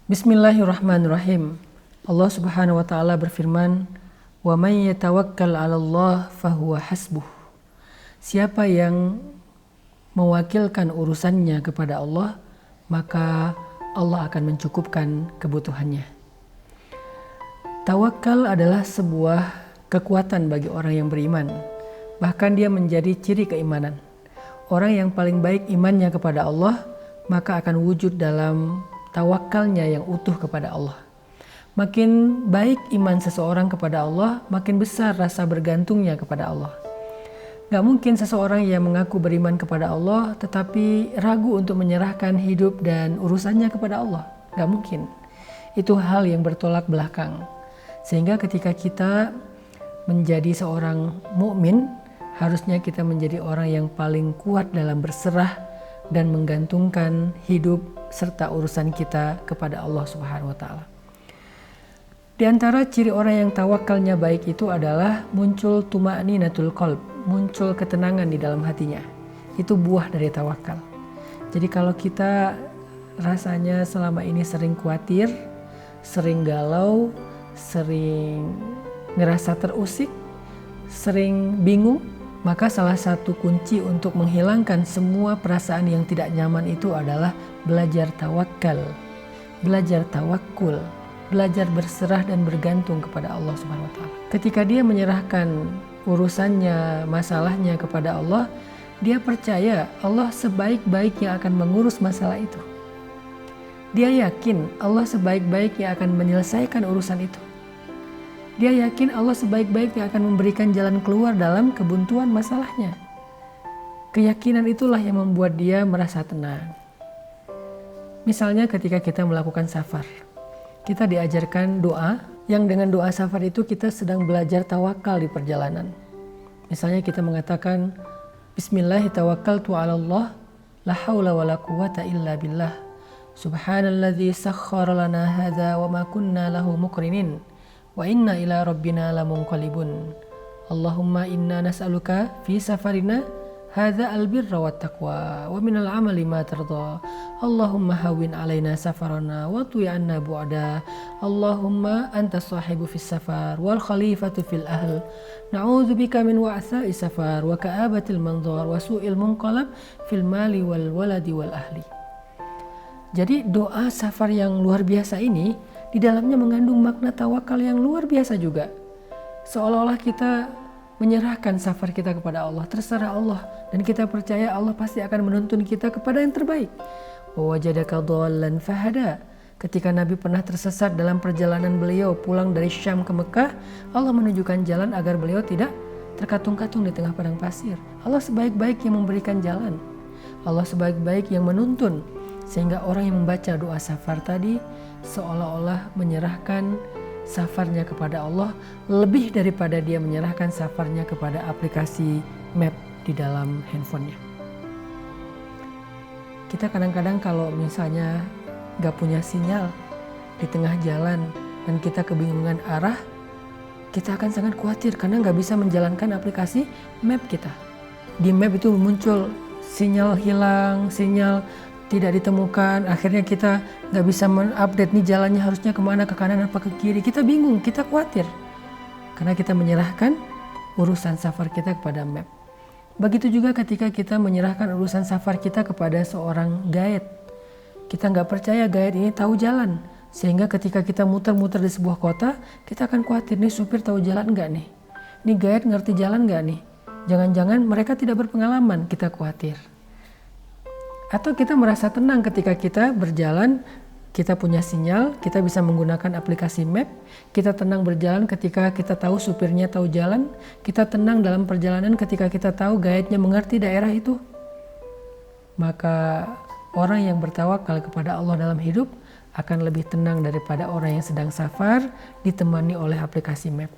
Bismillahirrahmanirrahim. Allah Subhanahu wa taala berfirman, "Wa may yatawakkal 'alallah fahuwa hasbuh." Siapa yang mewakilkan urusannya kepada Allah, maka Allah akan mencukupkan kebutuhannya. Tawakal adalah sebuah kekuatan bagi orang yang beriman. Bahkan dia menjadi ciri keimanan. Orang yang paling baik imannya kepada Allah, maka akan wujud dalam tawakalnya yang utuh kepada Allah. Makin baik iman seseorang kepada Allah, makin besar rasa bergantungnya kepada Allah. Gak mungkin seseorang yang mengaku beriman kepada Allah tetapi ragu untuk menyerahkan hidup dan urusannya kepada Allah. Gak mungkin. Itu hal yang bertolak belakang. Sehingga ketika kita menjadi seorang mukmin, harusnya kita menjadi orang yang paling kuat dalam berserah dan menggantungkan hidup serta urusan kita kepada Allah Subhanahu wa taala. Di antara ciri orang yang tawakalnya baik itu adalah muncul tuma'ninatul qalb, muncul ketenangan di dalam hatinya. Itu buah dari tawakal. Jadi kalau kita rasanya selama ini sering khawatir, sering galau, sering ngerasa terusik, sering bingung, maka salah satu kunci untuk menghilangkan semua perasaan yang tidak nyaman itu adalah belajar tawakal, belajar tawakul, belajar berserah dan bergantung kepada Allah Subhanahu wa taala. Ketika dia menyerahkan urusannya, masalahnya kepada Allah, dia percaya Allah sebaik-baiknya akan mengurus masalah itu. Dia yakin Allah sebaik-baiknya akan menyelesaikan urusan itu. Dia yakin Allah sebaik-baiknya akan memberikan jalan keluar dalam kebuntuan masalahnya. Keyakinan itulah yang membuat dia merasa tenang. Misalnya ketika kita melakukan safar, kita diajarkan doa, yang dengan doa safar itu kita sedang belajar tawakal di perjalanan. Misalnya kita mengatakan, Bismillahirrahmanirrahim, 'alallah, la haula wa la quwwata illa billah. Subhanalladzi sakhkhara lana hadza wa ma kunna lahu muqrinin. Wa inna ila rabbina lamunqalibun. Allahumma inna nas'aluka fi safarina hadza albirra wat taqwa wa minal amali ma tarda. Allahumma hawwin alaina safarana wa tu'i anna bu'da. Allahumma anta sahibu fis safar wal khalifatu fil ahl. Na'udzubika min wa'sa'i safar wa ka'abatil manzar wa su'il munqalab fil mali wal waladi wal ahli. Jadi doa safar yang luar biasa ini di dalamnya mengandung makna tawakal yang luar biasa juga. Seolah-olah kita menyerahkan safar kita kepada Allah, terserah Allah, dan kita percaya Allah pasti akan menuntun kita kepada yang terbaik. Wa wajadaka dhallan fahada. Ketika Nabi pernah tersesat dalam perjalanan beliau pulang dari Syam ke Mekah, Allah menunjukkan jalan agar beliau tidak terkatung-katung di tengah padang pasir. Allah sebaik-baik yang memberikan jalan. Allah sebaik-baik yang menuntun. Sehingga orang yang membaca doa safar tadi seolah-olah menyerahkan safarnya kepada Allah lebih daripada dia menyerahkan safarnya kepada aplikasi map di dalam handphonenya. Kita kadang-kadang kalau misalnya gak punya sinyal di tengah jalan dan kita kebingungan arah, kita akan sangat khawatir karena gak bisa menjalankan aplikasi map kita. Di map itu muncul sinyal hilang, sinyal tidak ditemukan, akhirnya kita gak bisa mengupdate nih jalannya harusnya kemana, ke kanan apa ke kiri. Kita bingung, kita khawatir karena kita menyerahkan urusan safar kita kepada map. Begitu juga ketika kita menyerahkan urusan safar kita kepada seorang guide. Kita gak percaya guide ini tahu jalan, sehingga ketika kita muter-muter di sebuah kota, kita akan khawatir, nih supir tahu jalan gak nih, nih guide ngerti jalan gak nih, jangan-jangan mereka tidak berpengalaman, kita khawatir. Atau kita merasa tenang ketika kita berjalan, kita punya sinyal, kita bisa menggunakan aplikasi map, kita tenang berjalan ketika kita tahu supirnya tahu jalan, kita tenang dalam perjalanan ketika kita tahu guide-nya mengerti daerah itu. Maka orang yang bertawakal kepada Allah dalam hidup akan lebih tenang daripada orang yang sedang safar ditemani oleh aplikasi map,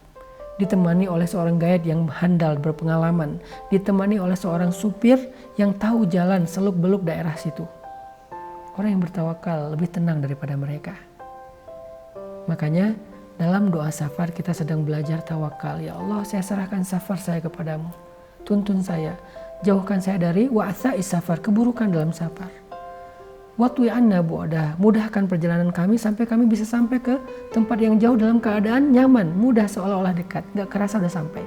ditemani oleh seorang guide yang handal berpengalaman, ditemani oleh seorang supir yang tahu jalan seluk-beluk daerah situ. Orang yang bertawakal lebih tenang daripada mereka. Makanya dalam doa safar kita sedang belajar tawakal. Ya Allah, saya serahkan safar saya kepadamu. Tuntun saya, jauhkan saya dari wa'sa'i safar, keburukan dalam safar. Watwi anna bu'adah, mudahkan perjalanan kami sampai kami bisa sampai ke tempat yang jauh dalam keadaan nyaman, mudah, seolah-olah dekat, gak kerasa udah sampai.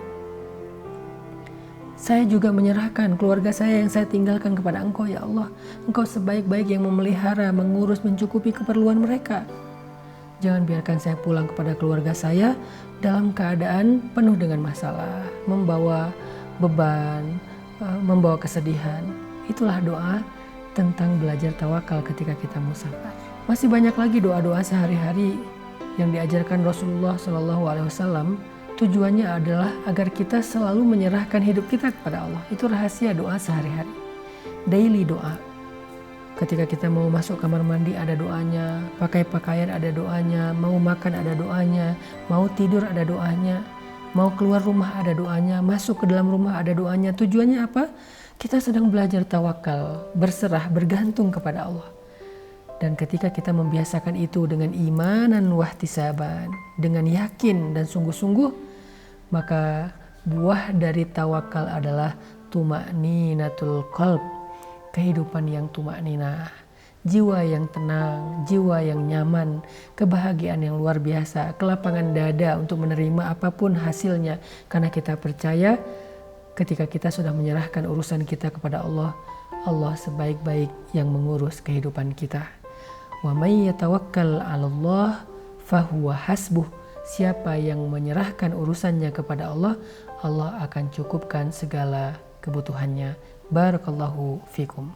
Saya juga menyerahkan keluarga saya yang saya tinggalkan kepada Engkau ya Allah. Engkau sebaik-baik yang memelihara, mengurus, mencukupi keperluan mereka. Jangan biarkan saya pulang kepada keluarga saya dalam keadaan penuh dengan masalah, membawa beban, membawa kesedihan. Itulah doa tentang belajar tawakal ketika kita musafir. Masih banyak lagi doa-doa sehari-hari yang diajarkan Rasulullah SAW. Tujuannya adalah agar kita selalu menyerahkan hidup kita kepada Allah. Itu rahasia doa sehari-hari. Daily doa. Ketika kita mau masuk kamar mandi ada doanya, pakai pakaian ada doanya, mau makan ada doanya, mau tidur ada doanya, mau keluar rumah ada doanya, masuk ke dalam rumah ada doanya. Tujuannya apa? Kita sedang belajar tawakal, berserah, bergantung kepada Allah. Dan ketika kita membiasakan itu dengan imanan wahtisaban, dengan yakin dan sungguh-sungguh, maka buah dari tawakal adalah tuma'ninatul qalb, kehidupan yang tuma'ninah, jiwa yang tenang, jiwa yang nyaman, kebahagiaan yang luar biasa, kelapangan dada untuk menerima apapun hasilnya, karena kita percaya ketika kita sudah menyerahkan urusan kita kepada Allah, Allah sebaik-baik yang mengurus kehidupan kita. Wa may yatawakkal 'alallah fahuwa hasbuh. Siapa yang menyerahkan urusannya kepada Allah, Allah akan cukupkan segala kebutuhannya. Barakallahu fikum.